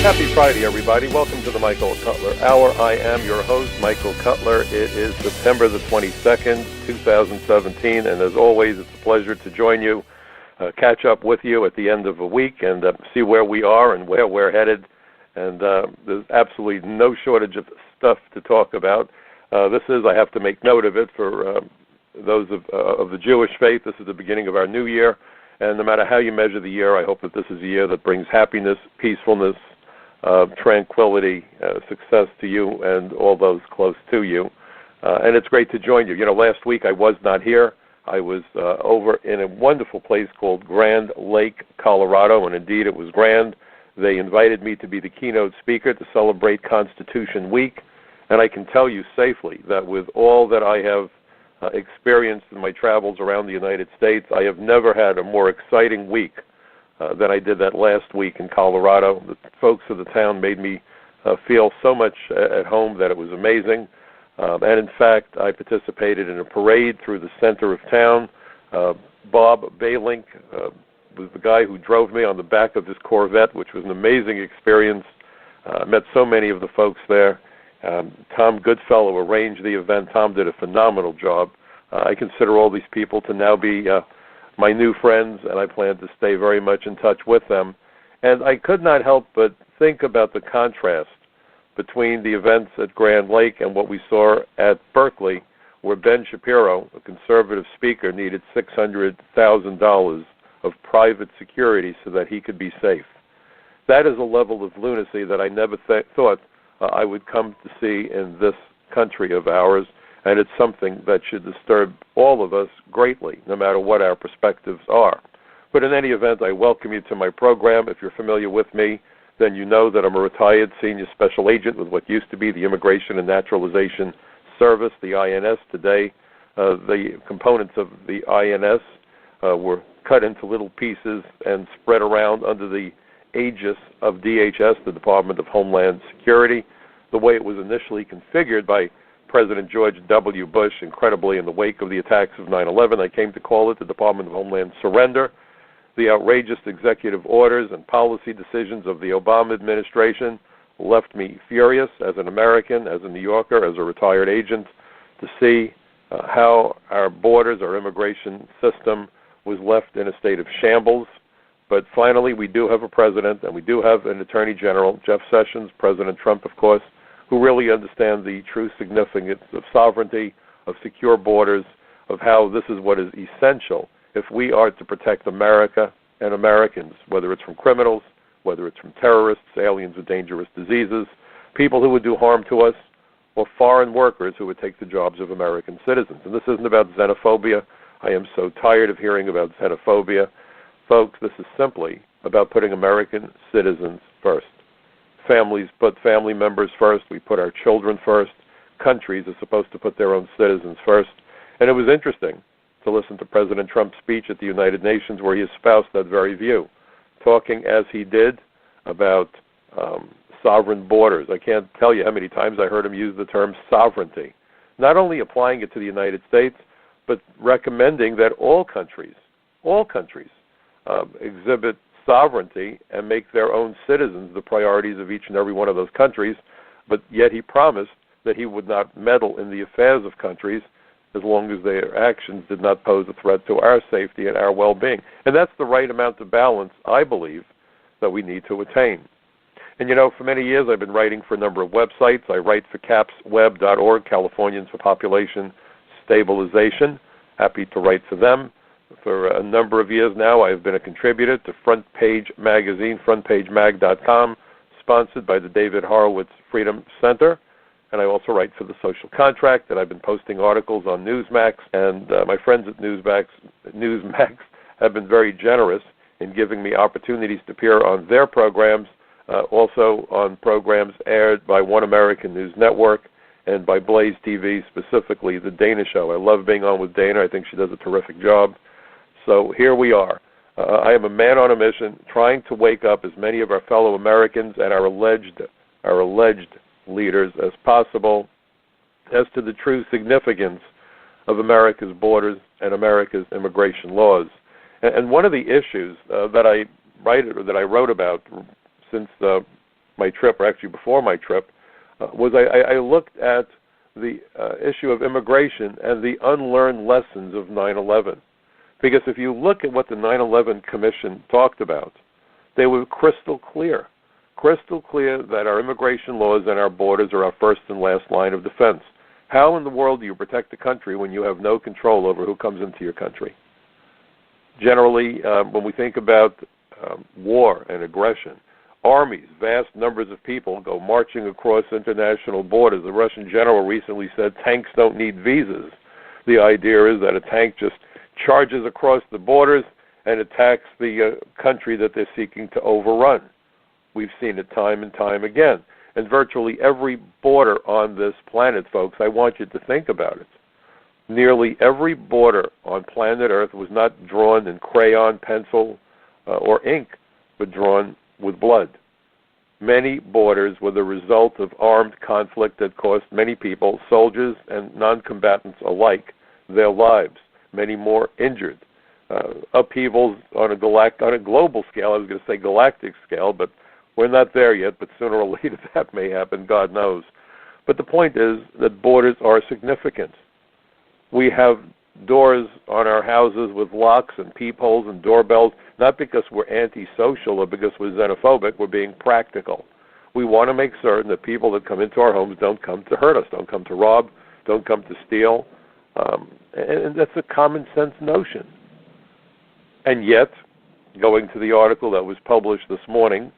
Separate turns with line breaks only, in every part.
Happy Friday, everybody. Welcome to the Michael Cutler Hour. I am your host, Michael Cutler. It is September the 22nd, 2017, and as always, it's a pleasure to join you, catch up with you at the end of a week and see where we are and where we're headed. And there's absolutely no shortage of stuff to talk about. This is, I have to make note of it, for those of the Jewish faith, this is the beginning of our new year. And no matter how you measure the year, I hope that this is a year that brings happiness, peacefulness, tranquility, success to you and all those close to you. And it's great to join you. You know, last week I was not here. I was over in a wonderful place called Grand Lake, Colorado, and indeed it was grand. They invited me to be the keynote speaker to celebrate Constitution Week, and I can tell you safely that with all that I have experienced in my travels around the United States, I have never had a more exciting week than I did that last week in Colorado. The folks of the town made me feel so much at home that it was amazing. And in fact, I participated in a parade through the center of town. Bob Baylink was the guy who drove me on the back of his Corvette, which was an amazing experience. Met so many of the folks there. Tom Goodfellow arranged the event. Tom did a phenomenal job. I consider all these people to now be my new friends, and I plan to stay very much in touch with them. And I could not help but think about the contrast between the events at Grand Lake and what we saw at Berkeley, where Ben Shapiro, a conservative speaker, needed $600,000 of private security so that he could be safe. That is a level of lunacy that I never thought I would come to see in this country of ours, and it's something that should disturb all of us greatly, no matter what our perspectives are. But in any event, I welcome you to my program. If you're familiar with me, then you know that I'm a retired senior special agent with what used to be the Immigration and Naturalization Service, the INS. Today, the components of the INS were cut into little pieces and spread around under the aegis of DHS, the Department of Homeland Security. The way it was initially configured by President George W. Bush, incredibly in the wake of the attacks of 9/11, I came to call it the Department of Homeland Surrender. The outrageous executive orders and policy decisions of the Obama administration left me furious as an American, as a New Yorker, as a retired agent, to see how our borders, our immigration system was left in a state of shambles. But finally, we do have a president, and we do have an attorney general, Jeff Sessions, President Trump, of course, who really understand the true significance of sovereignty, of secure borders, of how this is what is essential if we are to protect America and Americans, whether it's from criminals, whether it's from terrorists, aliens with dangerous diseases, people who would do harm to us, or foreign workers who would take the jobs of American citizens. And this isn't about xenophobia. I am so tired of hearing about xenophobia. Folks, this is simply about putting American citizens first. Families put family members first. We put our children first. Countries are supposed to put their own citizens first. And it was interesting to listen to President Trump's speech at the United Nations where he espoused that very view, talking as he did about sovereign borders. I can't tell you how many times I heard him use the term sovereignty, not only applying it to the United States, but recommending that all countries exhibit sovereignty and make their own citizens the priorities of each and every one of those countries, but yet he promised that he would not meddle in the affairs of countries as long as their actions did not pose a threat to our safety and our well-being. And that's the right amount of balance, I believe, that we need to attain. And, you know, for many years I've been writing for a number of websites. I write for capsweb.org, Californians for Population Stabilization. Happy to write for them. For a number of years now, I've been a contributor to Front Page Magazine, frontpagemag.com, sponsored by the David Horowitz Freedom Center. And I also write for The Social Contract, and I've been posting articles on Newsmax. And my friends at Newsmax have been very generous in giving me opportunities to appear on their programs, also on programs aired by One American News Network and by Blaze TV, specifically The Dana Show. I love being on with Dana. I think she does a terrific job. So here we are. I am a man on a mission trying to wake up as many of our fellow Americans and our alleged leaders as possible as to the true significance of America's borders and America's immigration laws. And one of the issues that I wrote about since my trip, or actually before my trip, was I looked at the issue of immigration and the unlearned lessons of 9/11. Because if you look at what the 9/11 Commission talked about, they were crystal clear that our immigration laws and our borders are our first and last line of defense. How in the world do you protect a country when you have no control over who comes into your country? Generally, when we think about war and aggression, armies, vast numbers of people go marching across international borders. The Russian general recently said tanks don't need visas. The idea is that a tank just charges across the borders and attacks the country that they're seeking to overrun. We've seen it time and time again. And virtually every border on this planet, folks, I want you to think about it. Nearly every border on planet Earth was not drawn in crayon, pencil, or ink, but drawn with blood. Many borders were the result of armed conflict that cost many people, soldiers and non-combatants alike, their lives, many more injured. Upheavals on a global scale, I was going to say galactic scale, but we're not there yet, but sooner or later that may happen, God knows. But the point is that borders are significant. We have doors on our houses with locks and peepholes and doorbells, not because we're antisocial or because we're xenophobic, we're being practical. We want to make certain that people that come into our homes don't come to hurt us, don't come to rob, don't come to steal. And that's a common sense notion. And yet, going to the article that was published this morning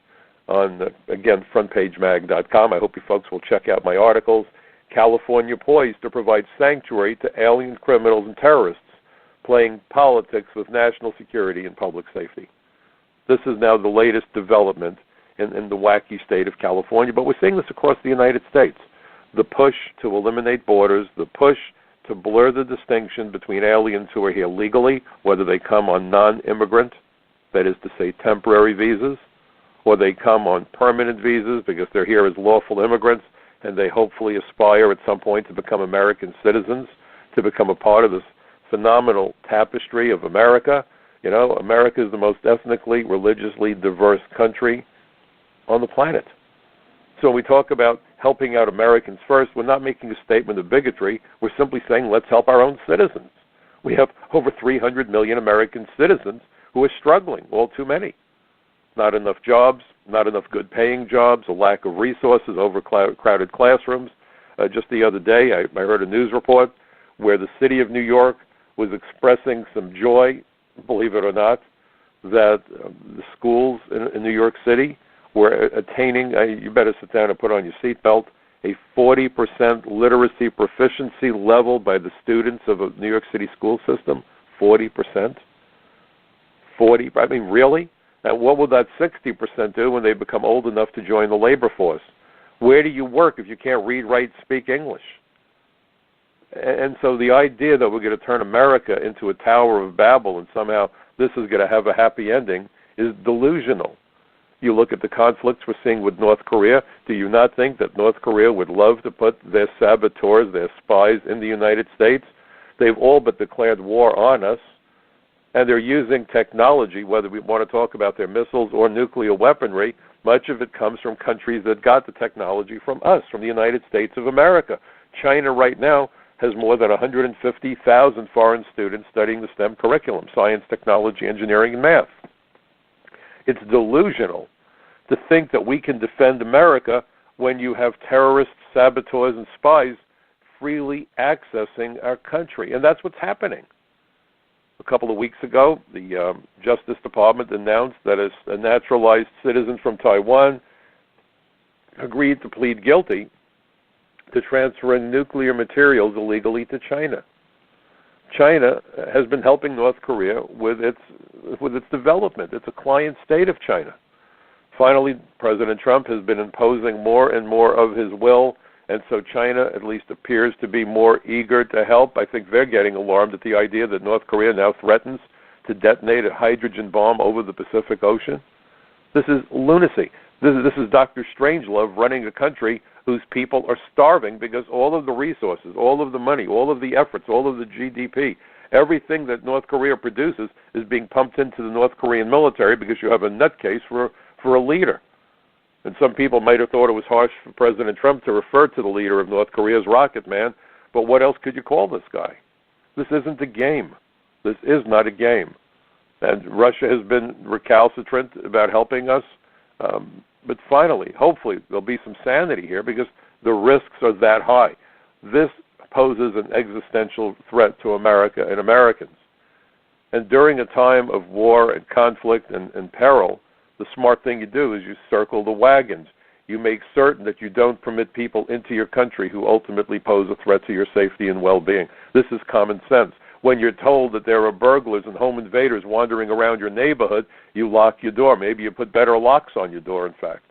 on, again, frontpagemag.com, I hope you folks will check out my articles, California poised to provide sanctuary to alien criminals and terrorists playing politics with national security and public safety. This is now the latest development in the wacky state of California, but we're seeing this across the United States. The push to eliminate borders, the push to blur the distinction between aliens who are here legally, whether they come on non-immigrant, that is to say temporary visas, or they come on permanent visas because they're here as lawful immigrants and they hopefully aspire at some point to become American citizens, to become a part of this phenomenal tapestry of America. You know, America is the most ethnically, religiously diverse country on the planet. So when we talk about helping out Americans first, we're not making a statement of bigotry. We're simply saying let's help our own citizens. We have over 300 million American citizens who are struggling, all too many. Not enough jobs, not enough good paying jobs, a lack of resources, overcrowded classrooms. Just the other day, I heard a news report where the city of New York was expressing some joy, believe it or not, that the schools in New York City were attaining, you better sit down and put on your seatbelt, a 40% literacy proficiency level by the students of a New York City school system. 40%? 40? I mean, really? And what will that 60% do when they become old enough to join the labor force? Where do you work if you can't read, write, speak English? And so the idea that we're going to turn America into a Tower of Babel and somehow this is going to have a happy ending is delusional. You look at the conflicts we're seeing with North Korea. Do you not think that North Korea would love to put their saboteurs, their spies in the United States? They've all but declared war on us. And they're using technology, whether we want to talk about their missiles or nuclear weaponry. Much of it comes from countries that got the technology from us, from the United States of America. China right now has more than 150,000 foreign students studying the STEM curriculum, science, technology, engineering, and math. It's delusional to think that we can defend America when you have terrorists, saboteurs, and spies freely accessing our country. And that's what's happening. A couple of weeks ago, the Justice Department announced that a naturalized citizen from Taiwan agreed to plead guilty to transferring nuclear materials illegally to China. China has been helping North Korea with its development. It's a client state of China. Finally, President Trump has been imposing more and more of his will, and so China at least appears to be more eager to help. I think they're getting alarmed at the idea that North Korea now threatens to detonate a hydrogen bomb over the Pacific Ocean. This is lunacy. This is Dr. Strangelove running a country whose people are starving because all of the resources, all of the money, all of the efforts, all of the GDP, everything that North Korea produces is being pumped into the North Korean military because you have a nutcase for a leader. And some people might have thought it was harsh for President Trump to refer to the leader of North Korea as Rocket Man, but what else could you call this guy? This isn't a game. This is not a game. And Russia has been recalcitrant about helping us. But finally, hopefully, there'll be some sanity here because the risks are that high. This poses an existential threat to America and Americans. And during a time of war and conflict and peril, the smart thing you do is you circle the wagons. You make certain that you don't permit people into your country who ultimately pose a threat to your safety and well-being. This is common sense. When you're told that there are burglars and home invaders wandering around your neighborhood, you lock your door. Maybe you put better locks on your door, in fact.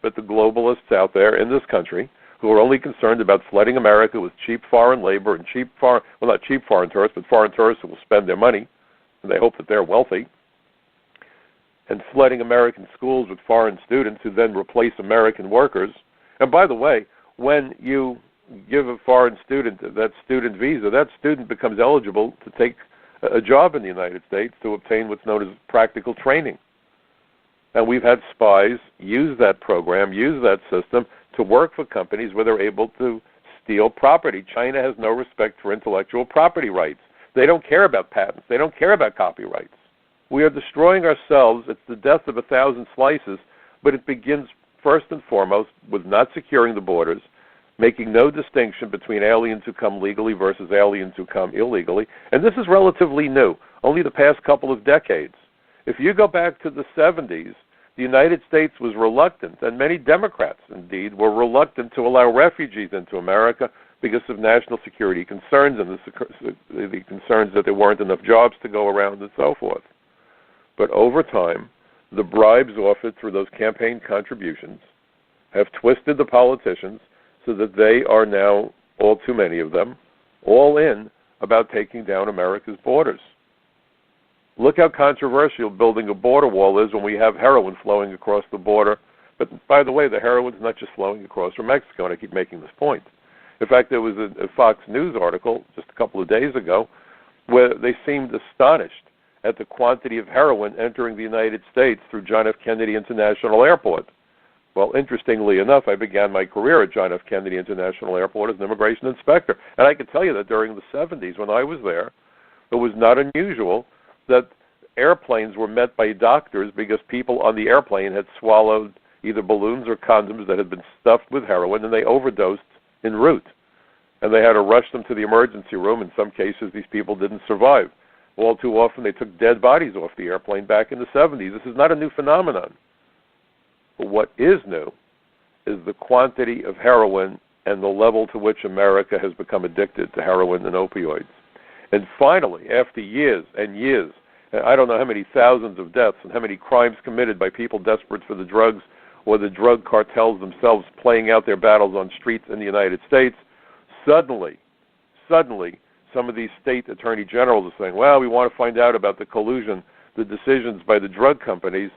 But the globalists out there in this country who are only concerned about flooding America with cheap foreign labor and not cheap foreign tourists, but foreign tourists who will spend their money, and they hope that they're wealthy, and flooding American schools with foreign students who then replace American workers. And by the way, when you give a foreign student that student visa, that student becomes eligible to take a job in the United States to obtain what's known as practical training. And we've had spies use that program, use that system to work for companies where they're able to steal property. China has no respect for intellectual property rights. They don't care about patents. They don't care about copyrights. We are destroying ourselves. It's the death of 1,000 slices, but it begins first and foremost with not securing the borders, making no distinction between aliens who come legally versus aliens who come illegally. And this is relatively new, only the past couple of decades. If you go back to the 70s, the United States was reluctant, and many Democrats, indeed, were reluctant to allow refugees into America because of national security concerns and the concerns that there weren't enough jobs to go around and so forth. But over time, the bribes offered through those campaign contributions have twisted the politicians so that they are now, all too many of them, all in about taking down America's borders. Look how controversial building a border wall is when we have heroin flowing across the border. But by the way, the heroin's not just flowing across from Mexico, and I keep making this point. In fact, there was a Fox News article just a couple of days ago where they seemed astonished at the quantity of heroin entering the United States through John F. Kennedy International Airport. Well, interestingly enough, I began my career at John F. Kennedy International Airport as an immigration inspector. And I can tell you that during the 70s, when I was there, it was not unusual that airplanes were met by doctors because people on the airplane had swallowed either balloons or condoms that had been stuffed with heroin, and they overdosed en route. And they had to rush them to the emergency room. In some cases, these people didn't survive. All too often, they took dead bodies off the airplane back in the 70s. This is not a new phenomenon. But what is new is the quantity of heroin and the level to which America has become addicted to heroin and opioids. And finally, after years and years, and I don't know how many thousands of deaths and how many crimes committed by people desperate for the drugs or the drug cartels themselves playing out their battles on streets in the United States, suddenly, some of these state attorney generals are saying, well, we want to find out about the collusion, the decisions by the drug companies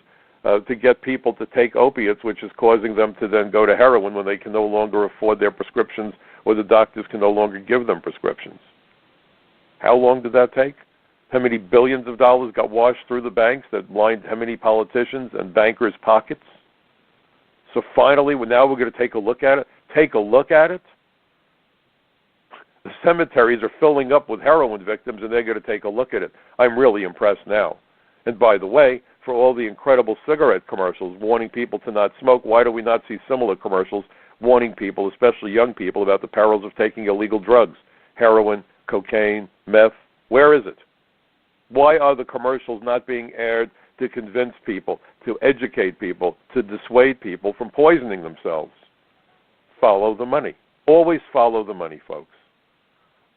to get people to take opiates, which is causing them to then go to heroin when they can no longer afford their prescriptions or the doctors can no longer give them prescriptions. How long did that take? How many billions of dollars got washed through the banks that lined how many politicians and bankers' pockets? So finally, now we're going to take a look at it. Take a look at it. The cemeteries are filling up with heroin victims, and they're going to take a look at it. I'm really impressed now. And by the way, for all the incredible cigarette commercials warning people to not smoke, why do we not see similar commercials warning people, especially young people, about the perils of taking illegal drugs? Heroin, cocaine, meth. Where is it? Why are the commercials not being aired to convince people, to educate people, to dissuade people from poisoning themselves? Follow the money. Always follow the money, folks.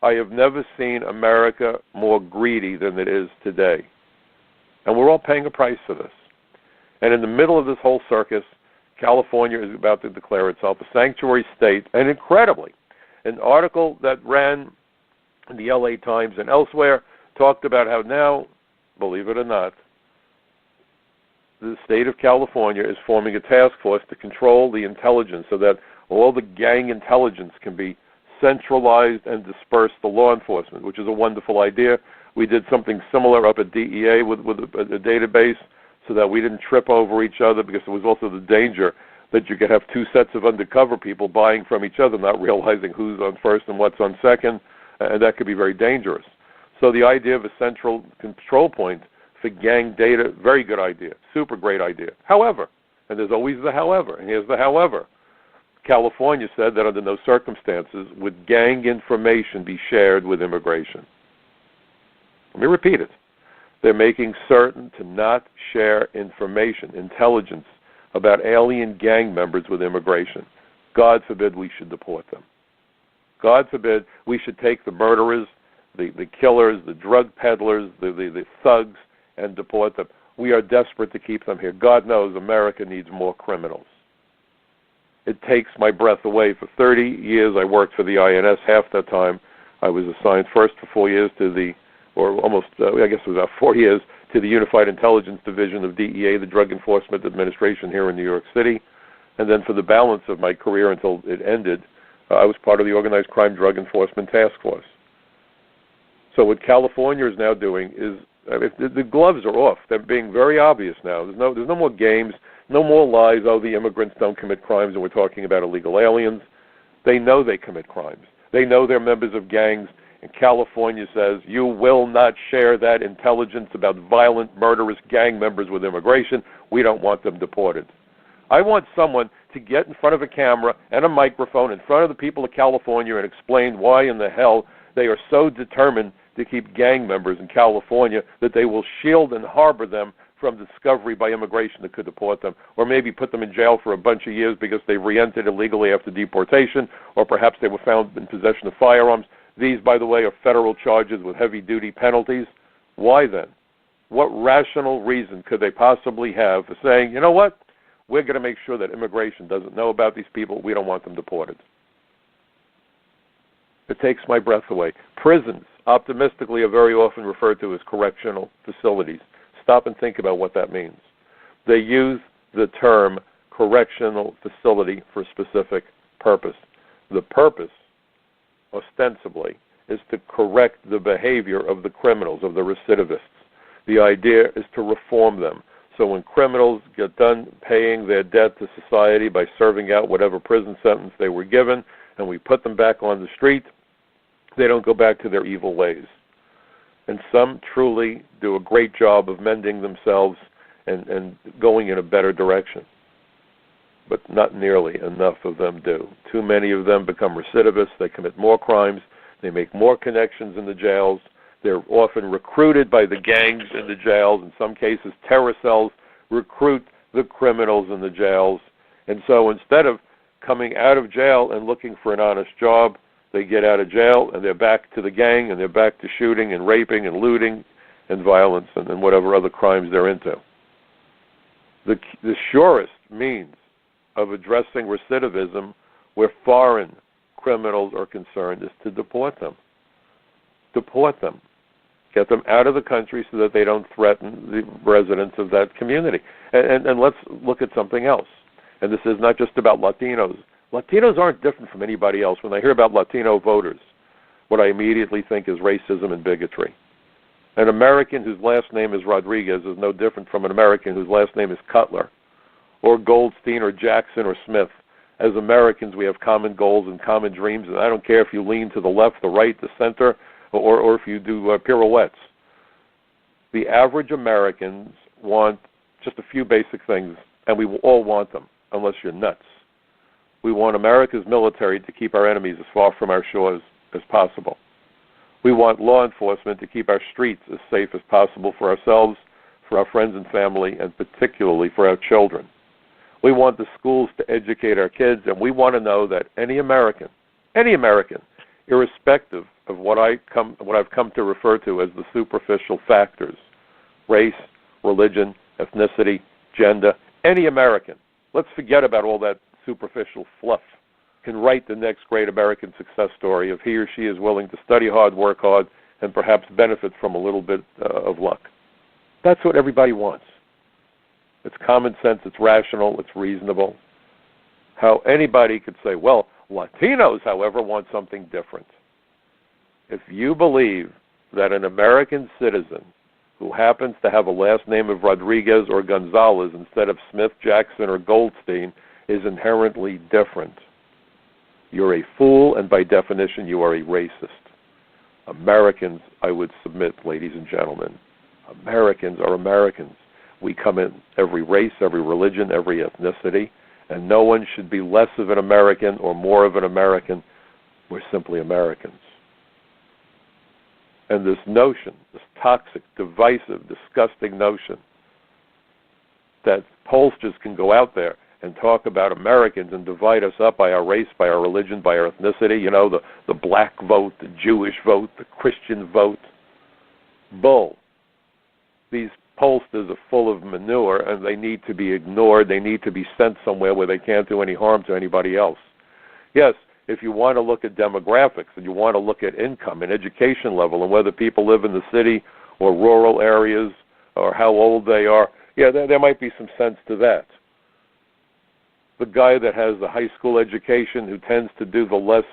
I have never seen America more greedy than it is today. And we're all paying a price for this. And in the middle of this whole circus, California is about to declare itself a sanctuary state. And incredibly, an article that ran in the LA Times and elsewhere talked about how now, believe it or not, the state of California is forming a task force to control the intelligence so that all the gang intelligence can be centralized and dispersed to law enforcement, which is a wonderful idea. We did something similar up at DEA with a database so that we didn't trip over each other, because there was also the danger that you could have two sets of undercover people buying from each other, not realizing who's on first and what's on second, and that could be very dangerous. So the idea of a central control point for gang data, very good idea, super great idea. However, and there's always the however, and here's the however, California said that under no circumstances would gang information be shared with immigration. Let me repeat it. They're making certain to not share information, intelligence, about alien gang members with immigration. God forbid we should deport them. God forbid we should take the murderers, the killers, the drug peddlers, the thugs, and deport them. We are desperate to keep them here. God knows America needs more criminals. It takes my breath away. For 30 years I worked for the INS. Half that time I was assigned first for 4 years to the, or almost, I guess it was about 4 years, to the Unified Intelligence Division of DEA, the Drug Enforcement Administration here in New York City. And then for the balance of my career until it ended, I was part of the Organized Crime Drug Enforcement Task Force. So what California is now doing is, the gloves are off. They're being very obvious now. There's no more games, no more lies, oh, the immigrants don't commit crimes and we're talking about illegal aliens. They know they commit crimes. They know they're members of gangs. And California says, you will not share that intelligence about violent, murderous gang members with immigration. We don't want them deported. I want someone to get in front of a camera and a microphone in front of the people of California and explain why in the hell they are so determined to keep gang members in California that they will shield and harbor them from discovery by immigration that could deport them, or maybe put them in jail for a bunch of years because they re-entered illegally after deportation, or perhaps they were found in possession of firearms. These, by the way, are federal charges with heavy-duty penalties. Why then? What rational reason could they possibly have for saying, you know what, we're going to make sure that immigration doesn't know about these people. We don't want them deported. It takes my breath away. Prisons, optimistically, are very often referred to as correctional facilities. Stop and think about what that means. They use the term correctional facility for a specific purpose. The purpose, ostensibly, is to correct the behavior of the criminals, of the recidivists. The idea is to reform them. So when criminals get done paying their debt to society by serving out whatever prison sentence they were given, and we put them back on the street, they don't go back to their evil ways. And some truly do a great job of mending themselves and going in a better direction. But not nearly enough of them do. Too many of them become recidivists. They commit more crimes. They make more connections in the jails. They're often recruited by the gangs in the jails. In some cases, terror cells recruit the criminals in the jails. And so instead of coming out of jail and looking for an honest job, they get out of jail and they're back to the gang and they're back to shooting and raping and looting and violence and whatever other crimes they're into. The surest means of addressing recidivism where foreign criminals are concerned is to deport them. Deport them. Get them out of the country so that they don't threaten the residents of that community. And let's look at something else. And this is not just about Latinos. Latinos aren't different from anybody else. When I hear about Latino voters, what I immediately think is racism and bigotry. An American whose last name is Rodriguez is no different from an American whose last name is Cutler, or Goldstein, or Jackson, or Smith. As Americans, we have common goals and common dreams, and I don't care if you lean to the left, the right, the center, or if you do pirouettes. The average Americans want just a few basic things, and we all want them, unless you're nuts. We want America's military to keep our enemies as far from our shores as possible. We want law enforcement to keep our streets as safe as possible for ourselves, for our friends and family, and particularly for our children. We want the schools to educate our kids, and we want to know that any American, irrespective of what I've come to refer to as the superficial factors, race, religion, ethnicity, gender, any American, let's forget about all that superficial fluff, can write the next great American success story if he or she is willing to study hard, work hard, and perhaps benefit from a little bit of luck. That's what everybody wants. It's common sense, it's rational, it's reasonable. How anybody could say, well, Latinos, however, want something different. If you believe that an American citizen who happens to have a last name of Rodriguez or Gonzalez instead of Smith, Jackson, or Goldstein is inherently different. You're a fool, and by definition, you are a racist. Americans, I would submit, ladies and gentlemen, Americans are Americans. We come in every race, every religion, every ethnicity, and no one should be less of an American or more of an American. We're simply Americans. And this notion, this toxic, divisive, disgusting notion that pollsters can go out there and talk about Americans and divide us up by our race, by our religion, by our ethnicity, you know, the black vote, the Jewish vote, the Christian vote. Bull. These pollsters are full of manure, and they need to be ignored. They need to be sent somewhere where they can't do any harm to anybody else. Yes, if you want to look at demographics and you want to look at income and education level and whether people live in the city or rural areas or how old they are, yeah, there might be some sense to that. The guy that has the high school education who tends to do the less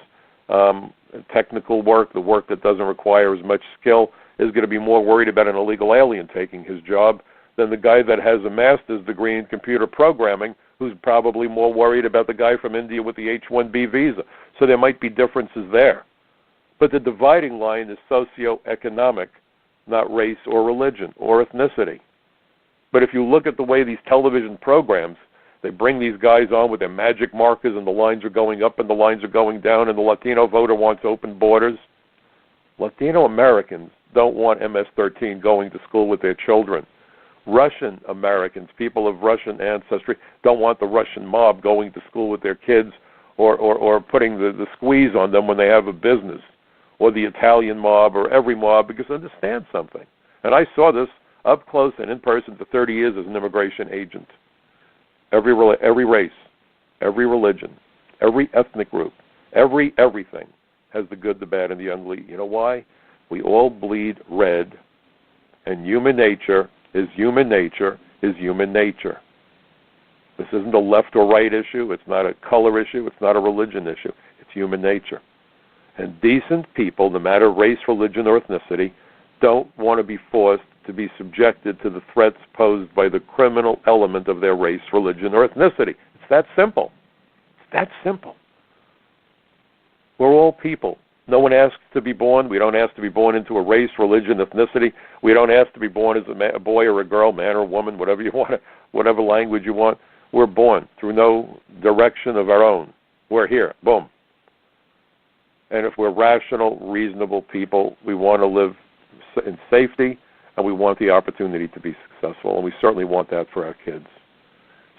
technical work, the work that doesn't require as much skill, is going to be more worried about an illegal alien taking his job than the guy that has a master's degree in computer programming, who's probably more worried about the guy from India with the H-1B visa. So there might be differences there. But the dividing line is socioeconomic, not race or religion or ethnicity. But if you look at the way these television programs, they bring these guys on with their magic markers and the lines are going up and the lines are going down and the Latino voter wants open borders. Latino Americans don't want MS-13 going to school with their children. Russian Americans, people of Russian ancestry, don't want the Russian mob going to school with their kids or putting the squeeze on them when they have a business, or the Italian mob or every mob, because understand something. And I saw this up close and in person for 30 years as an immigration agent. Every race, every religion, every ethnic group, everything has the good, the bad, and the ugly. You know why? We all bleed red, and human nature is human nature is human nature. This isn't a left or right issue. It's not a color issue. It's not a religion issue. It's human nature. And decent people, no matter race, religion, or ethnicity, don't want to be forced to be subjected to the threats posed by the criminal element of their race, religion, or ethnicity. It's that simple. It's that simple. We're all people. No one asks to be born. We don't ask to be born into a race, religion, ethnicity. We don't ask to be born as a boy or a girl, man or woman, whatever you want, whatever language you want. We're born through no direction of our own. We're here. Boom. And if we're rational, reasonable people, we want to live in safety, and we want the opportunity to be successful, and we certainly want that for our kids.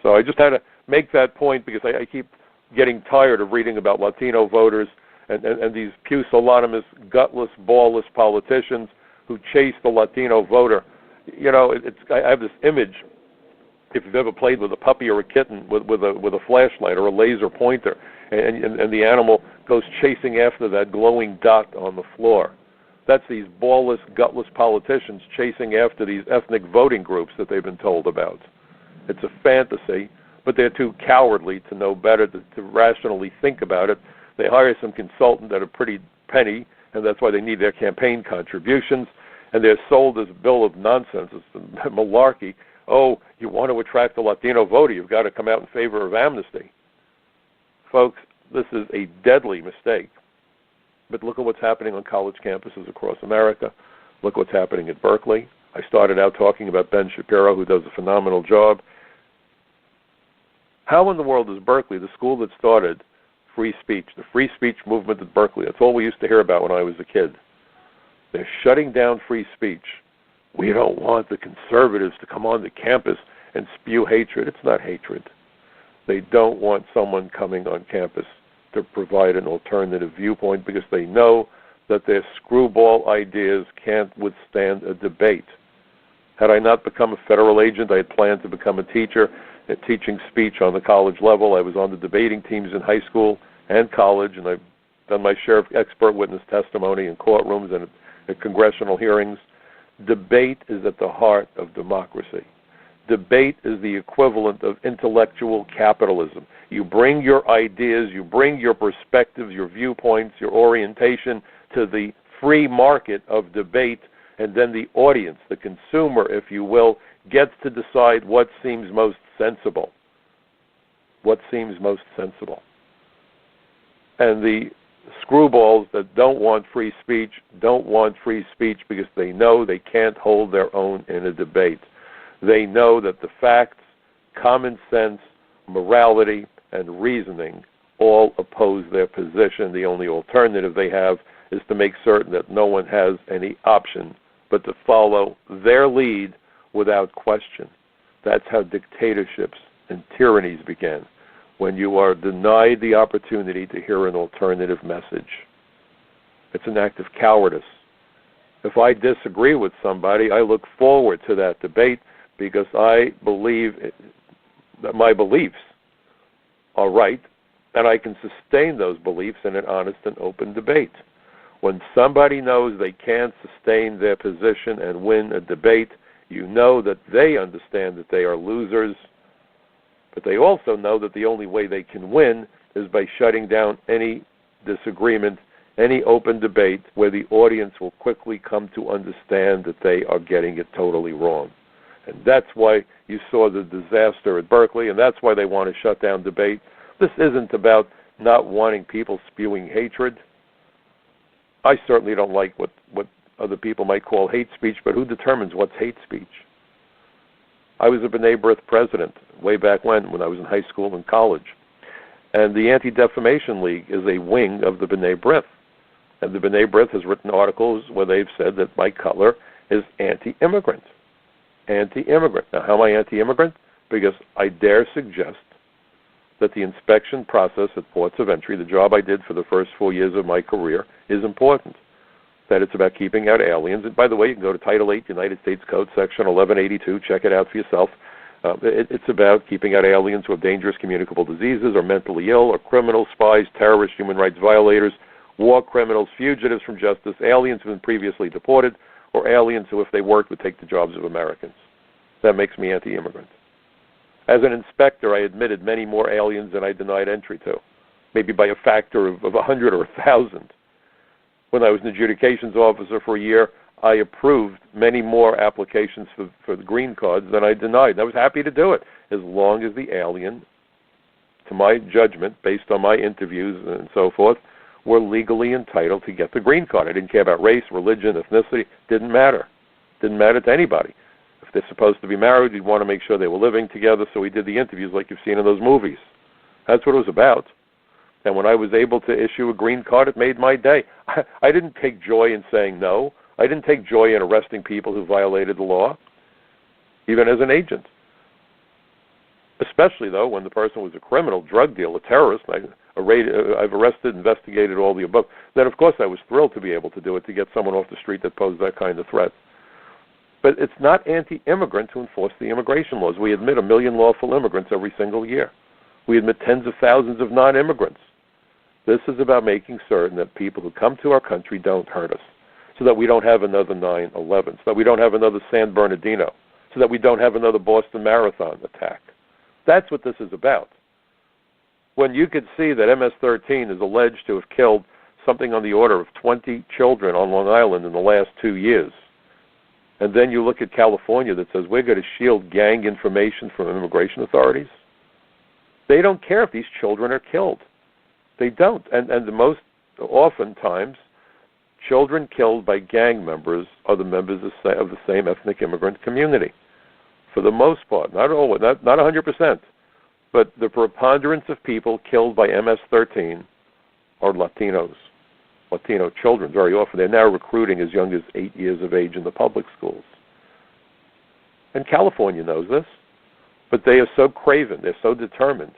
So I just had to make that point because I keep getting tired of reading about Latino voters and these pusillanimous, gutless, ballless politicians who chase the Latino voter. You know, I have this image, if you've ever played with a puppy or a kitten with a flashlight or a laser pointer, and the animal goes chasing after that glowing dot on the floor. That's these ballless, gutless politicians chasing after these ethnic voting groups that they've been told about. It's a fantasy, but they're too cowardly to know better, to rationally think about it. They hire some consultant at a pretty penny, and that's why they need their campaign contributions, and they're sold this bill of nonsense. It's malarkey. Oh, you want to attract the Latino voter, you've got to come out in favor of amnesty. Folks, this is a deadly mistake. But look at what's happening on college campuses across America. Look what's happening at Berkeley. I started out talking about Ben Shapiro, who does a phenomenal job. How in the world is Berkeley, the school that started free speech, the free speech movement at Berkeley? That's all we used to hear about when I was a kid. They're shutting down free speech. We don't want the conservatives to come on the campus and spew hatred. It's not hatred. They don't want someone coming on campus to provide an alternative viewpoint because they know that their screwball ideas can't withstand a debate. Had I not become a federal agent, I had planned to become a teacher at teaching speech on the college level. I was on the debating teams in high school and college, and I've done my share of expert witness testimony in courtrooms and at congressional hearings. Debate is at the heart of democracy. Debate is the equivalent of intellectual capitalism. You bring your ideas, you bring your perspectives, your viewpoints, your orientation to the free market of debate, And then the audience, the consumer, if you will, gets to decide what seems most sensible. What seems most sensible. And the screwballs that don't want free speech don't want free speech because they know they can't hold their own in a debate. They know that the facts, common sense, morality, and reasoning all oppose their position. The only alternative they have is to make certain that no one has any option but to follow their lead without question. That's how dictatorships and tyrannies began, when you are denied the opportunity to hear an alternative message. It's an act of cowardice. If I disagree with somebody, I look forward to that debate because I believe that my beliefs are right, and I can sustain those beliefs in an honest and open debate. When somebody knows they can't sustain their position and win a debate, you know that they understand that they are losers, but they also know that the only way they can win is by shutting down any disagreement, any open debate where the audience will quickly come to understand that they are getting it totally wrong. And that's why you saw the disaster at Berkeley, and that's why they want to shut down debate. This isn't about not wanting people spewing hatred. I certainly don't like what other people might call hate speech, but who determines what's hate speech? I was a B'nai B'rith president way back when I was in high school and college. And the Anti-Defamation League is a wing of the B'nai B'rith. And the B'nai B'rith has written articles where they've said that Mike Cutler is anti-immigrant. Anti-immigrant. Now, how am I anti-immigrant? Because I dare suggest that the inspection process at ports of entry, the job I did for the first 4 years of my career, is important. That it's about keeping out aliens. And by the way, you can go to Title 8, United States Code, Section 1182, check it out for yourself. It's about keeping out aliens who have dangerous communicable diseases, or mentally ill, or criminals, spies, terrorists, human rights violators, war criminals, fugitives from justice, aliens who have been previously deported, or aliens who, if they worked, would take the jobs of Americans. That makes me anti-immigrant. As an inspector, I admitted many more aliens than I denied entry to, maybe by a factor of 100 or 1,000. When I was an adjudications officer for a year, I approved many more applications for the green cards than I denied. And I was happy to do it, as long as the alien, to my judgment, based on my interviews and so forth, were legally entitled to get the green card. I didn't care about race, religion, ethnicity. Didn't matter. Didn't matter to anybody. If they're supposed to be married, we'd want to make sure they were living together, so we did the interviews like you've seen in those movies. That's what it was about. And when I was able to issue a green card, it made my day. I didn't take joy in saying no. I didn't take joy in arresting people who violated the law, even as an agent. Especially, though, when the person was a criminal, drug dealer, terrorist. I've arrested, investigated, all the above. Then, of course, I was thrilled to be able to do it, to get someone off the street that posed that kind of threat. But it's not anti-immigrant to enforce the immigration laws. We admit 1 million lawful immigrants every single year. We admit tens of thousands of non-immigrants. This is about making certain that people who come to our country don't hurt us, so that we don't have another 9/11, so that we don't have another San Bernardino, so that we don't have another Boston Marathon attack. That's what this is about. When you could see that MS-13 is alleged to have killed something on the order of 20 children on Long Island in the last 2 years, and then you look at California that says we're going to shield gang information from immigration authorities, they don't care if these children are killed. They don't. And the most oftentimes, children killed by gang members are the members of the same ethnic immigrant community. For the most part, not always, not 100%, but the preponderance of people killed by MS-13 are Latinos, Latino children. Very often, they're now recruiting as young as 8 years of age in the public schools. And California knows this, but they are so craven, they're so determined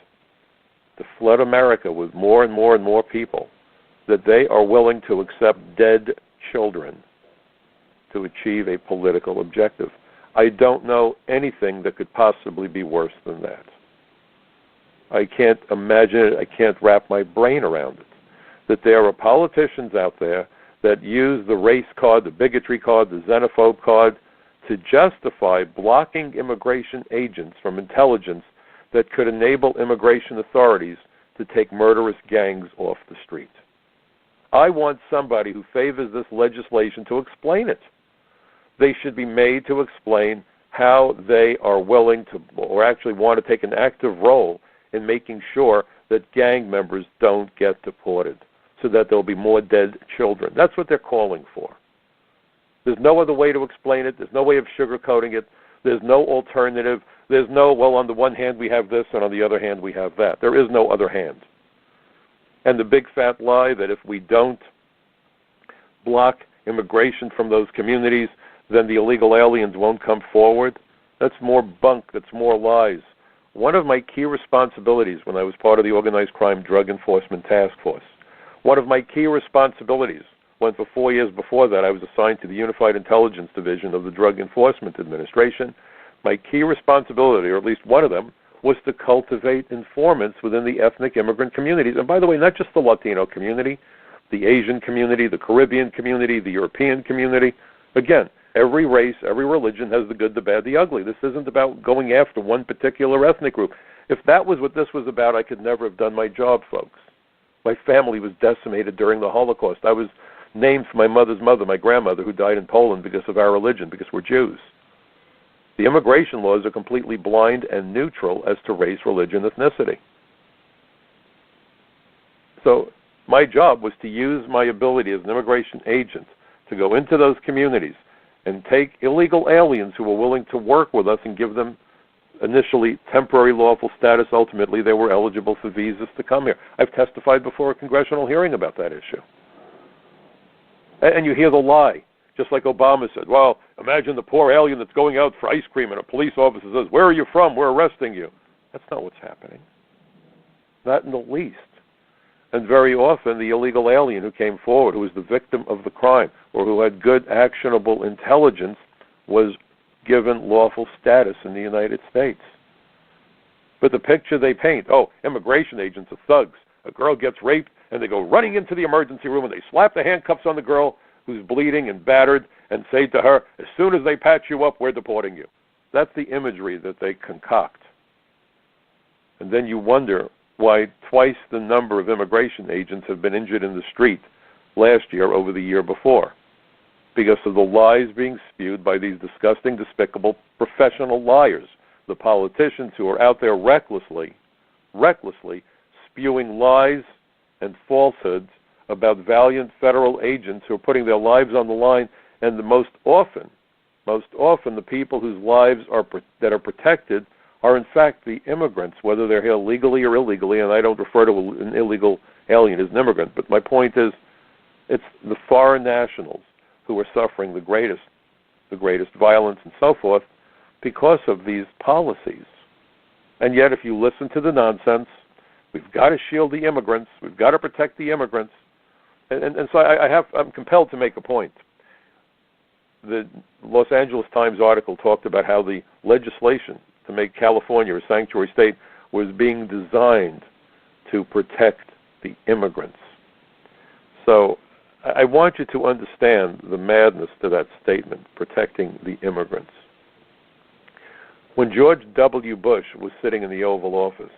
to flood America with more and more and more people that they are willing to accept dead children to achieve a political objective. I don't know anything that could possibly be worse than that. I can't imagine it. I can't wrap my brain around it. That there are politicians out there that use the race card, the bigotry card, the xenophobe card to justify blocking immigration agents from intelligence that could enable immigration authorities to take murderous gangs off the street. I want somebody who favors this legislation to explain it. they should be made to explain how they are willing to, or actually want to take an active role in making sure that gang members don't get deported, so that there'll be more dead children. That's what they're calling for. There's no other way to explain it. There's no way of sugarcoating it. There's no alternative. There's no, well, on the one hand we have this, and on the other hand we have that. There is no other hand. And the big fat lie that if we don't block immigration from those communities, then the illegal aliens won't come forward, that's more bunk, that's more lies. One of my key responsibilities when I was part of the Organized Crime Drug Enforcement Task Force, one of my key responsibilities when for 4 years before that I was assigned to the Unified Intelligence Division of the Drug Enforcement Administration, my key responsibility, or at least one of them, was to cultivate informants within the ethnic immigrant communities. And by the way, not just the Latino community, the Asian community, the Caribbean community, the European community. Again, every race, every religion has the good, the bad, the ugly. This isn't about going after one particular ethnic group. If that was what this was about, I could never have done my job, folks. My family was decimated during the Holocaust. I was named for my mother's mother, my grandmother, who died in Poland because of our religion, because we're Jews. The immigration laws are completely blind and neutral as to race, religion, ethnicity. So my job was to use my ability as an immigration agent to go into those communities and take illegal aliens who were willing to work with us and give them initially temporary lawful status. Ultimately, they were eligible for visas to come here. I've testified before a congressional hearing about that issue. And you hear the lie, just like Obama said, well, imagine the poor alien that's going out for ice cream and a police officer says, where are you from? We're arresting you. That's not what's happening. Not in the least. And very often the illegal alien who came forward, who was the victim of the crime, or who had good actionable intelligence, was given lawful status in the United States. But the picture they paint, oh, immigration agents are thugs. A girl gets raped, and they go running into the emergency room, and they slap the handcuffs on the girl who's bleeding and battered, and say to her, as soon as they patch you up, we're deporting you. That's the imagery that they concoct. And then you wonder why twice the number of immigration agents have been injured in the street last year over the year before, because of the lies being spewed by these disgusting, despicable professional liars, the politicians who are out there recklessly spewing lies and falsehoods about valiant federal agents who are putting their lives on the line, and the most often the people whose lives that are protected are in fact the immigrants, whether they're here legally or illegally, and I don't refer to an illegal alien as an immigrant, but my point is it's the foreign nationals who are suffering the greatest violence and so forth because of these policies. And yet if you listen to the nonsense, we've got to shield the immigrants, we've got to protect the immigrants, and so I'm compelled to make a point. The Los Angeles Times article talked about how the legislation to make California a sanctuary state was being designed to protect the immigrants. So I want you to understand the madness to that statement, protecting the immigrants. When George W. Bush was sitting in the Oval Office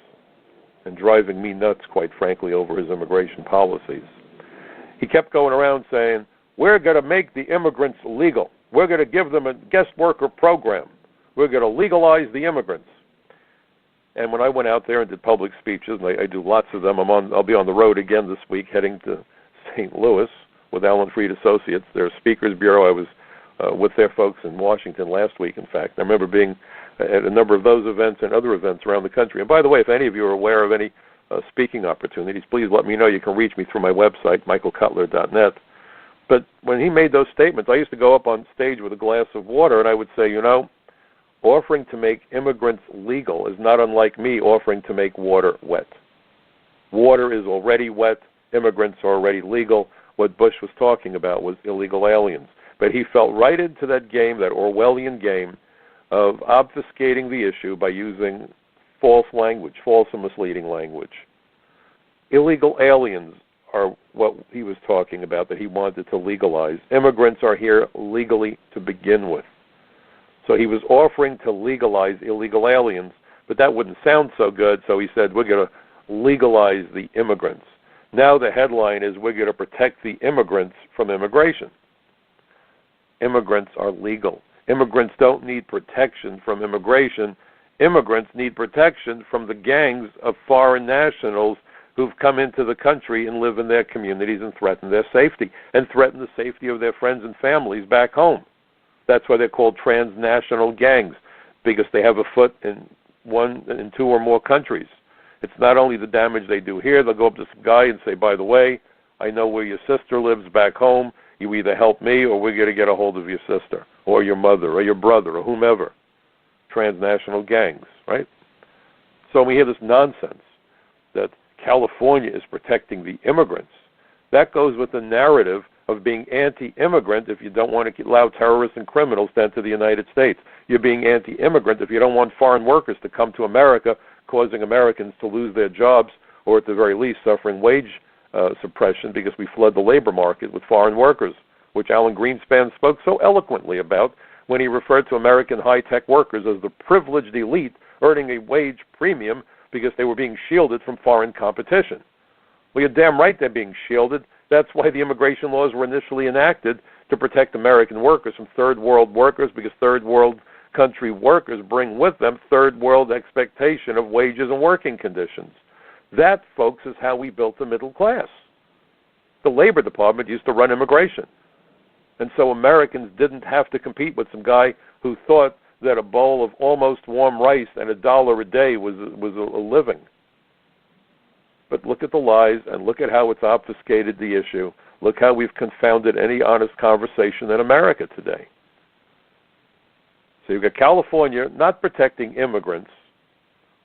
and driving me nuts, quite frankly, over his immigration policies, he kept going around saying, we're going to make the immigrants legal. We're going to give them a guest worker program. We're going to legalize the immigrants. And when I went out there and did public speeches, and I do lots of them, I'll be on the road again this week heading to St. Louis with Allen Freed Associates, their Speakers Bureau. I was with their folks in Washington last week, in fact. I remember being at a number of those events and other events around the country. And by the way, if any of you are aware of any speaking opportunities, please let me know. You can reach me through my website, michaelcutler.net. But when he made those statements, I used to go up on stage with a glass of water, and I would say, offering to make immigrants legal is not unlike me offering to make water wet. Water is already wet. Immigrants are already legal. What Bush was talking about was illegal aliens. But he fell right into that game, that Orwellian game, of obfuscating the issue by using false language, false and misleading language. Illegal aliens are what he was talking about, that he wanted to legalize. Immigrants are here legally to begin with. So he was offering to legalize illegal aliens, but that wouldn't sound so good, so he said, we're going to legalize the immigrants. Now the headline is, we're going to protect the immigrants from immigration. immigrants are legal. Immigrants don't need protection from immigration. Immigrants need protection from the gangs of foreign nationals who've come into the country and live in their communities and threaten their safety and threaten the safety of their friends and families back home. That's why they're called transnational gangs, because they have a foot in two or more countries. It's not only the damage they do here. They'll go up to some guy and say, by the way, I know where your sister lives back home. You either help me or we're going to get a hold of your sister or your mother or your brother or whomever. Transnational gangs, right? So we hear this nonsense that California is protecting the immigrants. That goes with the narrative of being anti-immigrant if you don't want to allow terrorists and criminals to enter the United States. You're being anti-immigrant if you don't want foreign workers to come to America, causing Americans to lose their jobs or at the very least suffering wage suppression because we flood the labor market with foreign workers, which Alan Greenspan spoke so eloquently about when he referred to American high-tech workers as the privileged elite earning a wage premium because they were being shielded from foreign competition. Well, you're damn right they're being shielded. That's why the immigration laws were initially enacted, to protect American workers from third world workers, because third world country workers bring with them third world expectation of wages and working conditions. That, folks, is how we built the middle class. The Labor Department used to run immigration. And so Americans didn't have to compete with some guy who thought that a bowl of almost warm rice and $1 a day was a living. But look at the lies and look at how it's obfuscated the issue. Look how we've confounded any honest conversation in America today. So you've got California not protecting immigrants,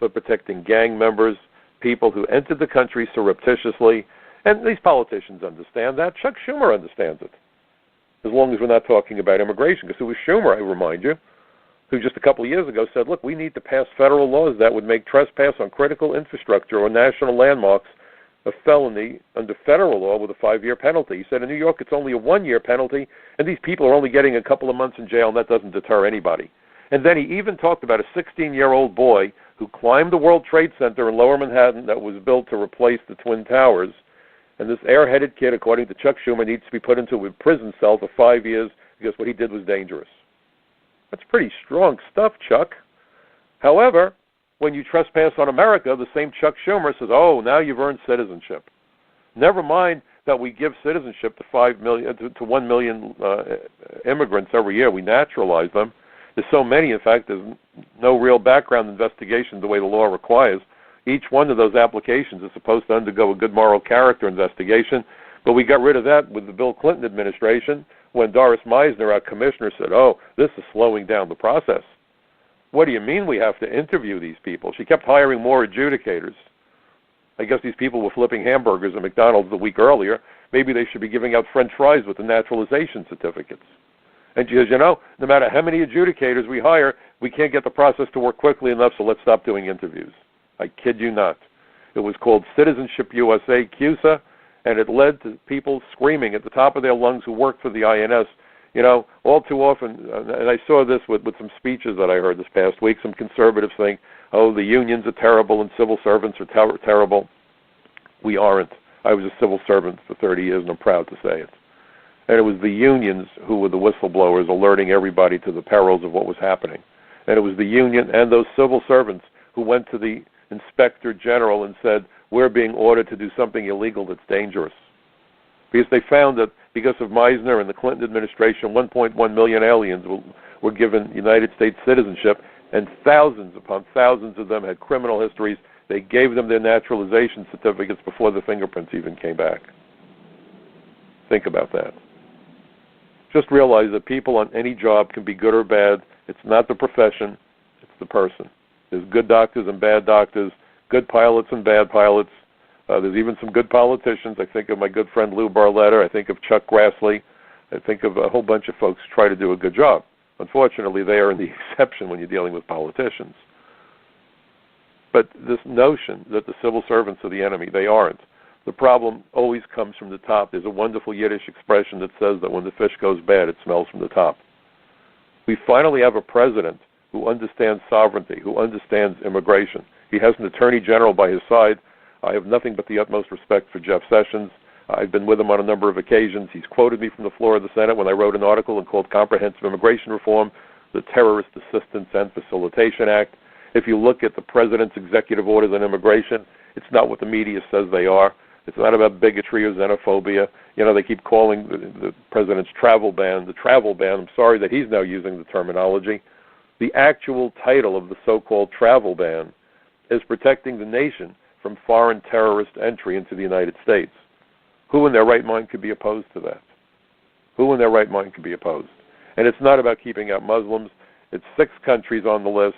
but protecting gang members, people who entered the country surreptitiously. And these politicians understand that. Chuck Schumer understands it. As long as we're not talking about immigration. Because it was Schumer, I remind you, who just a couple of years ago said, look, we need to pass federal laws that would make trespass on critical infrastructure or national landmarks a felony under federal law with a 5-year penalty. He said in New York it's only a 1-year penalty, and these people are only getting a couple of months in jail, and that doesn't deter anybody. And then he even talked about a 16-year-old boy who climbed the World Trade Center in Lower Manhattan that was built to replace the Twin Towers. And this airheaded kid, according to Chuck Schumer, needs to be put into a prison cell for 5 years because what he did was dangerous. That's pretty strong stuff, Chuck. However, when you trespass on America, the same Chuck Schumer says, oh, now you've earned citizenship. Never mind that we give citizenship to 1 million immigrants every year. We naturalize them. There's so many, in fact, there's no real background investigation the way the law requires. Each one of those applications is supposed to undergo a good moral character investigation, but we got rid of that with the Bill Clinton administration when Doris Meisner, our commissioner, said, oh, this is slowing down the process. What do you mean we have to interview these people? She kept hiring more adjudicators. I guess these people were flipping hamburgers at McDonald's the week earlier. Maybe they should be giving out French fries with the naturalization certificates. And she says, you know, no matter how many adjudicators we hire, we can't get the process to work quickly enough, so let's stop doing interviews. I kid you not. It was called Citizenship USA, CUSA, and it led to people screaming at the top of their lungs who worked for the INS. You know, all too often, and I saw this with some speeches that I heard this past week, some conservatives think, oh, the unions are terrible and civil servants are terrible. We aren't. I was a civil servant for 30 years, and I'm proud to say it. And it was the unions who were the whistleblowers alerting everybody to the perils of what was happening. And it was the union and those civil servants who went to the inspector general and said, we're being ordered to do something illegal that's dangerous. Because they found that because of Meisner and the Clinton administration, 1.1 million aliens were given United States citizenship, and thousands upon thousands of them had criminal histories. They gave them their naturalization certificates before the fingerprints even came back. Think about that. Just realize that people on any job can be good or bad. It's not the profession, it's the person. There's good doctors and bad doctors, good pilots and bad pilots. There's even some good politicians. I think of my good friend Lou Barletta. I think of Chuck Grassley. I think of a whole bunch of folks who try to do a good job. Unfortunately, they are the exception when you're dealing with politicians. But this notion that the civil servants are the enemy, they aren't. The problem always comes from the top. There's a wonderful Yiddish expression that says that when the fish goes bad, it smells from the top. We finally have a president who understands sovereignty, who understands immigration. He has an attorney general by his side. I have nothing but the utmost respect for Jeff Sessions. I've been with him on a number of occasions. He's quoted me from the floor of the Senate when I wrote an article called Comprehensive Immigration Reform, the Terrorist Assistance and Facilitation Act. If you look at the President's executive orders on immigration, it's not what the media says they are. It's not about bigotry or xenophobia. You know, they keep calling the President's travel ban the travel ban. I'm sorry that he's now using the terminology. The actual title of the so-called travel ban is protecting the nation from foreign terrorist entry into the United States. Who in their right mind could be opposed to that? Who in their right mind could be opposed? And it's not about keeping out Muslims. It's 6 countries on the list,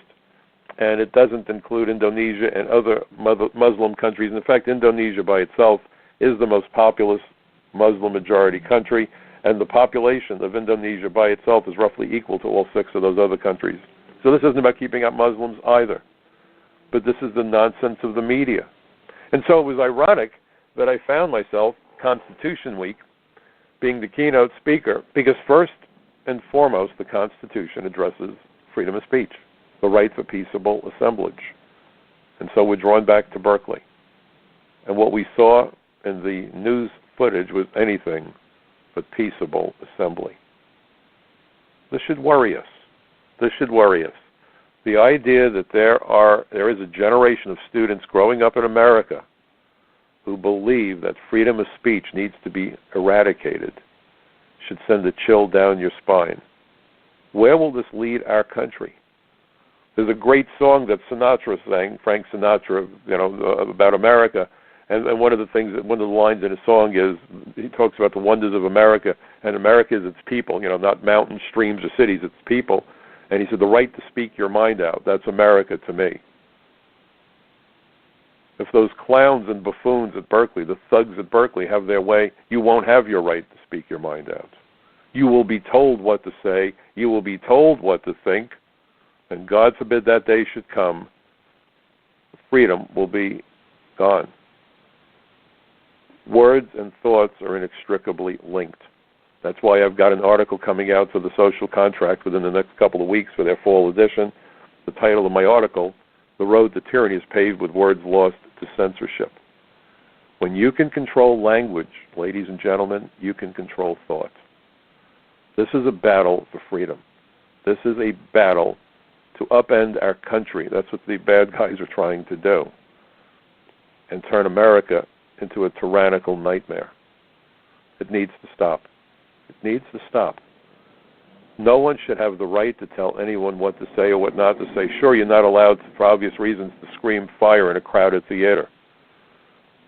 and it doesn't include Indonesia and other Muslim countries. In fact, Indonesia by itself is the most populous Muslim-majority country, and the population of Indonesia by itself is roughly equal to all 6 of those other countries. So this isn't about keeping out Muslims either. But this is the nonsense of the media. And so it was ironic that I found myself, Constitution Week, being the keynote speaker, because first and foremost, the Constitution addresses freedom of speech, the right for peaceable assemblage. And so we're drawn back to Berkeley. And what we saw in the news footage was anything but peaceable assembly. This should worry us. This should worry us. The idea that there is a generation of students growing up in America who believe that freedom of speech needs to be eradicated should send a chill down your spine. Where will this lead our country? There's a great song that Sinatra sang, Frank Sinatra, about America, and one of the lines in his song is, he talks about the wonders of America, and America is its people, not mountains, streams, or cities, it's people. And he said, the right to speak your mind out, that's America to me. If those clowns and buffoons at Berkeley, the thugs at Berkeley, have their way, you won't have your right to speak your mind out. You will be told what to say, you will be told what to think, and God forbid that day should come, freedom will be gone. Words and thoughts are inextricably linked. That's why I've got an article coming out for the Social Contract within the next couple of weeks for their fall edition. The title of my article, The Road to Tyranny is Paved with Words Lost to Censorship. When you can control language, ladies and gentlemen, you can control thought. This is a battle for freedom. This is a battle to upend our country. That's what the bad guys are trying to do, and turn America into a tyrannical nightmare. It needs to stop. It needs to stop. No one should have the right to tell anyone what to say or what not to say. Sure, you're not allowed, for obvious reasons, to scream fire in a crowded theater.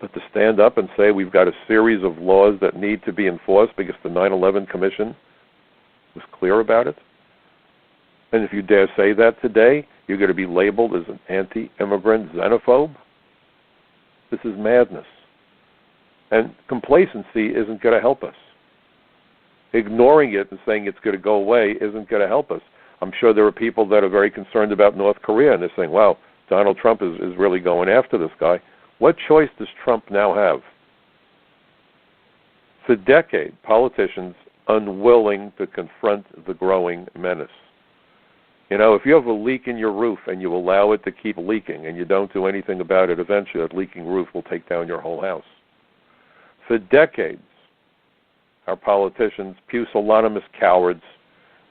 But to stand up and say we've got a series of laws that need to be enforced because the 9/11 Commission was clear about it. And if you dare say that today, you're going to be labeled as an anti-immigrant xenophobe. This is madness. And complacency isn't going to help us. Ignoring it and saying it's going to go away isn't going to help us. I'm sure there are people that are very concerned about North Korea, and they're saying, wow, Donald Trump is really going after this guy. What choice does Trump now have? For decades, politicians unwilling to confront the growing menace. If you have a leak in your roof and you allow it to keep leaking and you don't do anything about it, eventually that leaking roof will take down your whole house. For decades, our politicians, pusillanimous cowards,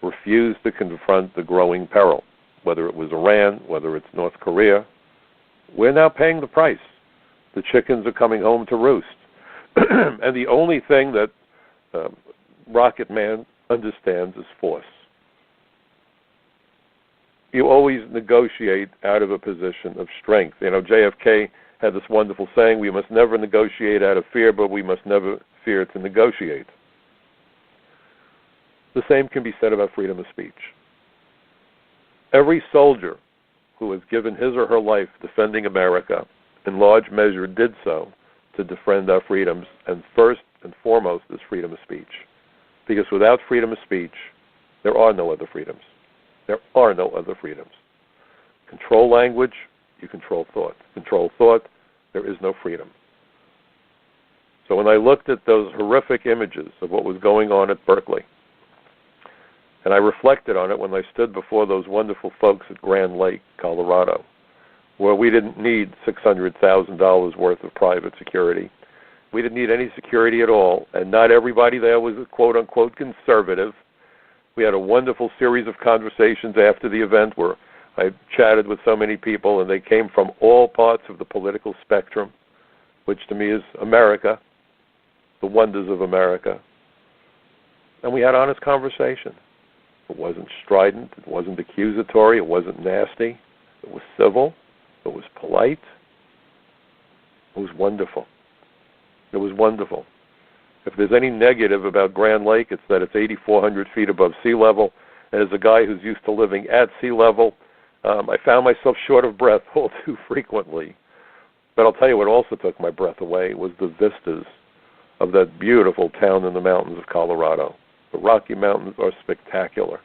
refused to confront the growing peril, whether it was Iran, whether it's North Korea. We're now paying the price. The chickens are coming home to roost. And the only thing that Rocket Man understands is force. You always negotiate out of a position of strength. JFK had this wonderful saying, we must never negotiate out of fear, but we must never fear to negotiate. The same can be said about freedom of speech. Every soldier who has given his or her life defending America, in large measure did so to defend our freedoms, and first and foremost is freedom of speech. Because without freedom of speech, there are no other freedoms. There are no other freedoms. Control language, you control thought. Control thought, there is no freedom. So when I looked at those horrific images of what was going on at Berkeley, and I reflected on it when I stood before those wonderful folks at Grand Lake, Colorado, where we didn't need $600,000 worth of private security. We didn't need any security at all, and not everybody there was a quote-unquote conservative. We had a wonderful series of conversations after the event where I chatted with so many people, and they came from all parts of the political spectrum, which to me is America, the wonders of America. And we had honest conversation. It wasn't strident. It wasn't accusatory. It wasn't nasty. It was civil. It was polite. It was wonderful. It was wonderful. If there's any negative about Grand Lake, it's that it's 8,400 feet above sea level. And as a guy who's used to living at sea level, I found myself short of breath all too frequently. But I'll tell you what also took my breath away was the vistas of that beautiful town in the mountains of Colorado. The Rocky Mountains are spectacular.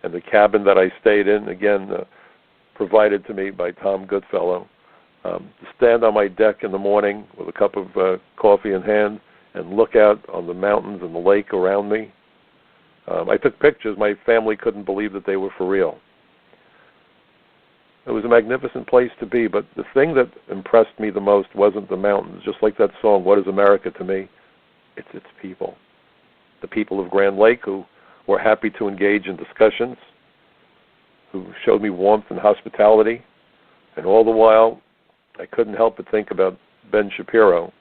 And the cabin that I stayed in, again, provided to me by Tom Goodfellow, to stand on my deck in the morning with a cup of coffee in hand and look out on the mountains and the lake around me. I took pictures. My family couldn't believe that they were for real. It was a magnificent place to be, but the thing that impressed me the most wasn't the mountains. Just like that song, What is America to Me? It's its people. The people of Grand Lake who were happy to engage in discussions, who showed me warmth and hospitality, and all the while I couldn't help but think about Ben Shapiro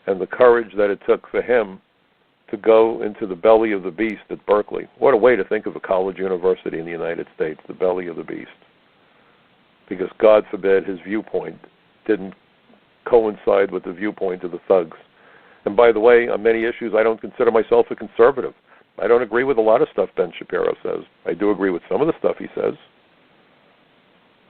and the courage that it took for him to go into the belly of the beast at Berkeley. What a way to think of a college university in the United States, the belly of the beast. Because God forbid his viewpoint didn't coincide with the viewpoint of the thugs. And by the way, on many issues, I don't consider myself a conservative. I don't agree with a lot of stuff Ben Shapiro says. I do agree with some of the stuff he says.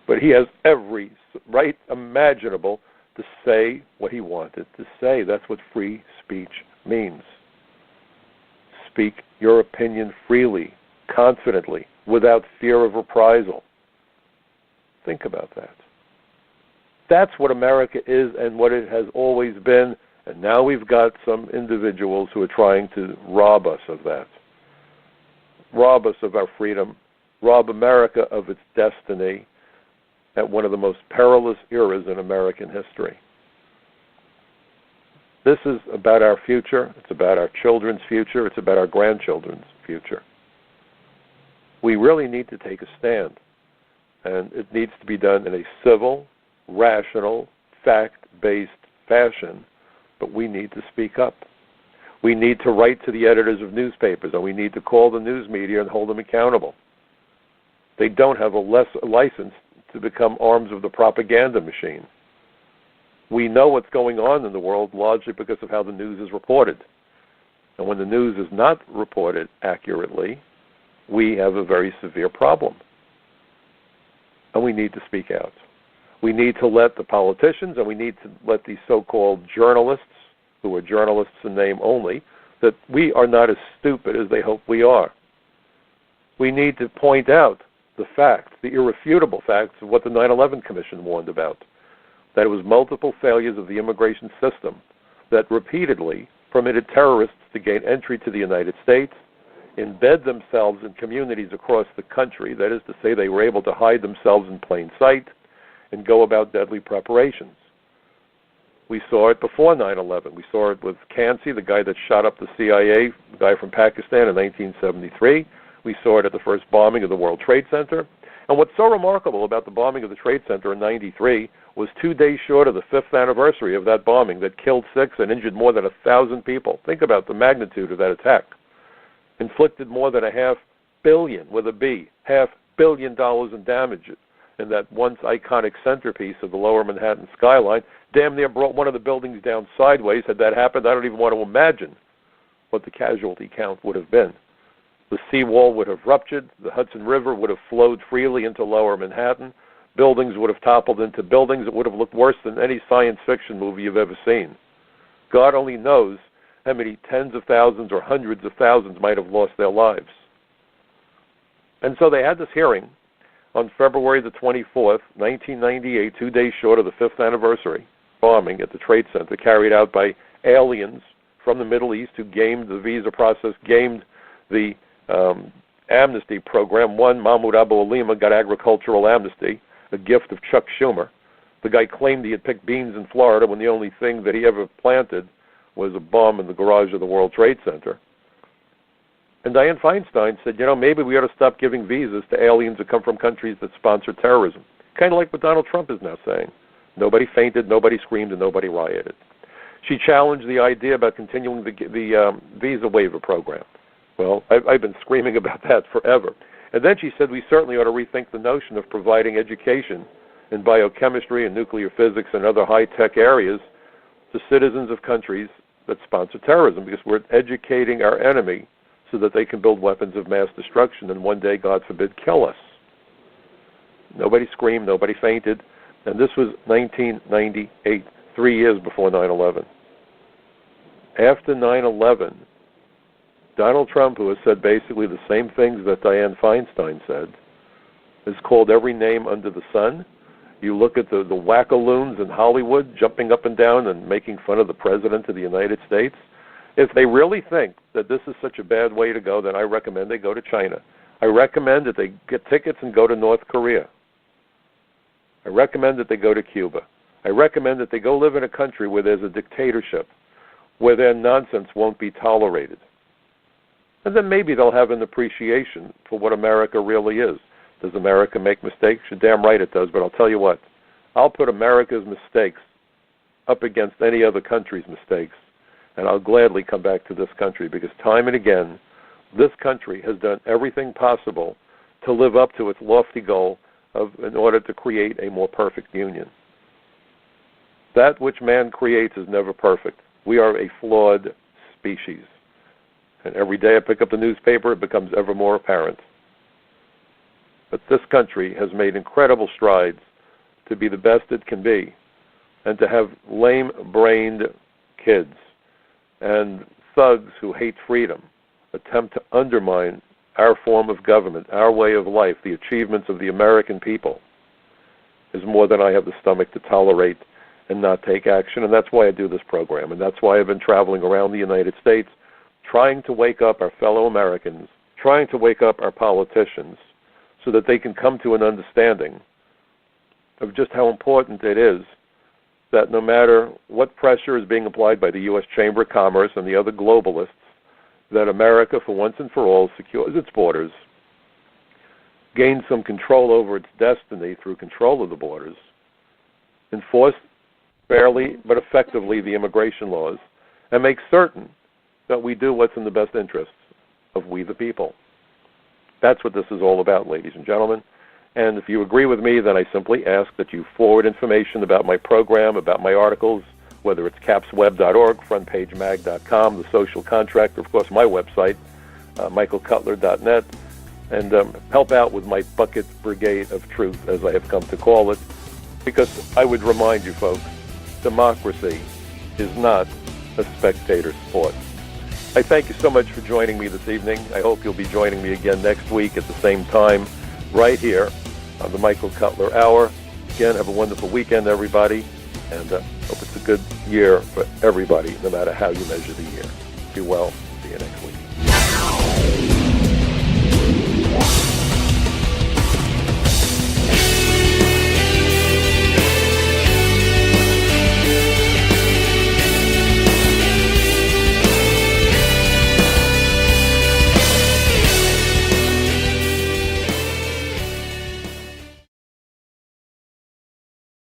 But he has every right imaginable to say what he wanted to say. That's what free speech means. Speak your opinion freely, confidently, without fear of reprisal. Think about that. That's what America is and what it has always been. And now we've got some individuals who are trying to rob us of that. Rob us of our freedom. Rob America of its destiny at one of the most perilous eras in American history. This is about our future. It's about our children's future. It's about our grandchildren's future. We really need to take a stand. And it needs to be done in a civil, rational, fact-based fashion. But we need to speak up. We need to write to the editors of newspapers, and we need to call the news media and hold them accountable. They don't have a license to become arms of the propaganda machine. We know what's going on in the world largely because of how the news is reported. And when the news is not reported accurately, we have a very severe problem. And we need to speak out. We need to let the politicians and we need to let these so-called journalists, who are journalists in name only, that we are not as stupid as they hope we are. We need to point out the facts, the irrefutable facts of what the 9/11 Commission warned about, that it was multiple failures of the immigration system that repeatedly permitted terrorists to gain entry to the United States, embed themselves in communities across the country, that is to say they were able to hide themselves in plain sight, and go about deadly preparations. We saw it before 9/11. We saw it with Kansi, the guy that shot up the CIA, the guy from Pakistan in 1973. We saw it at the first bombing of the World Trade Center. And what's so remarkable about the bombing of the Trade Center in 93 was 2 days short of the 5th anniversary of that bombing that killed 6 and injured more than 1,000 people. Think about the magnitude of that attack. Inflicted more than $500 million, with a B, $500 million in damage in that once iconic centerpiece of the lower Manhattan skyline. Damn near brought one of the buildings down sideways. Had that happened, I don't even want to imagine what the casualty count would have been. The seawall would have ruptured. The Hudson River would have flowed freely into lower Manhattan. Buildings would have toppled into buildings. It would have looked worse than any science fiction movie you've ever seen. God only knows how many tens of thousands or hundreds of thousands might have lost their lives. And so they had this hearing on February the 24th, 1998, 2 days short of the 5th anniversary bombing at the Trade Center carried out by aliens from the Middle East who gamed the visa process, gamed the amnesty program. One, Mahmoud Abu Alima, got agricultural amnesty, a gift of Chuck Schumer. The guy claimed he had picked beans in Florida when the only thing that he ever planted was a bomb in the garage of the World Trade Center. And Dianne Feinstein said, maybe we ought to stop giving visas to aliens that come from countries that sponsor terrorism. Kind of like what Donald Trump is now saying. Nobody fainted, nobody screamed, and nobody rioted. She challenged the idea about continuing the visa waiver program. Well, I've been screaming about that forever. And then she said we certainly ought to rethink the notion of providing education in biochemistry and nuclear physics and other high-tech areas to citizens of countries that sponsor terrorism, because we're educating our enemy so that they can build weapons of mass destruction and one day, God forbid, kill us. Nobody screamed, nobody fainted, and this was 1998, 3 years before 9/11. After 9/11, Donald Trump, who has said basically the same things that Dianne Feinstein said, is called every name under the sun. You look at the wackaloons in Hollywood jumping up and down and making fun of the President of the United States. If they really think that this is such a bad way to go, then I recommend they go to China. I recommend that they get tickets and go to North Korea. I recommend that they go to Cuba. I recommend that they go live in a country where there's a dictatorship, where their nonsense won't be tolerated. And then maybe they'll have an appreciation for what America really is. Does America make mistakes? You're damn right it does, but I'll tell you what. I'll put America's mistakes up against any other country's mistakes, and I'll gladly come back to this country, because time and again, this country has done everything possible to live up to its lofty goal in order to create a more perfect union. That which man creates is never perfect. We are a flawed species. And every day I pick up the newspaper, it becomes ever more apparent. But this country has made incredible strides to be the best it can be, and to have lame-brained kids and thugs who hate freedom attempt to undermine our form of government, our way of life, the achievements of the American people, is more than I have the stomach to tolerate and not take action. And that's why I do this program. And that's why I've been traveling around the United States trying to wake up our fellow Americans, trying to wake up our politicians so that they can come to an understanding of just how important it is that no matter what pressure is being applied by the U.S. Chamber of Commerce and the other globalists, that America, for once and for all, secures its borders, gains some control over its destiny through control of the borders, enforce fairly but effectively the immigration laws, and make certain that we do what's in the best interests of we the people. That's what this is all about, ladies and gentlemen. And if you agree with me, then I simply ask that you forward information about my program, about my articles, whether it's capsweb.org, frontpagemag.com, The Social Contract, or of course my website, michaelcutler.net, and help out with my bucket brigade of truth, as I have come to call it, because I would remind you folks, democracy is not a spectator sport. I thank you so much for joining me this evening. I hope you'll be joining me again next week at the same time, right here on the Michael Cutler Hour. Again, have a wonderful weekend, everybody, and hope it's a good year for everybody, no matter how you measure the year. Be well.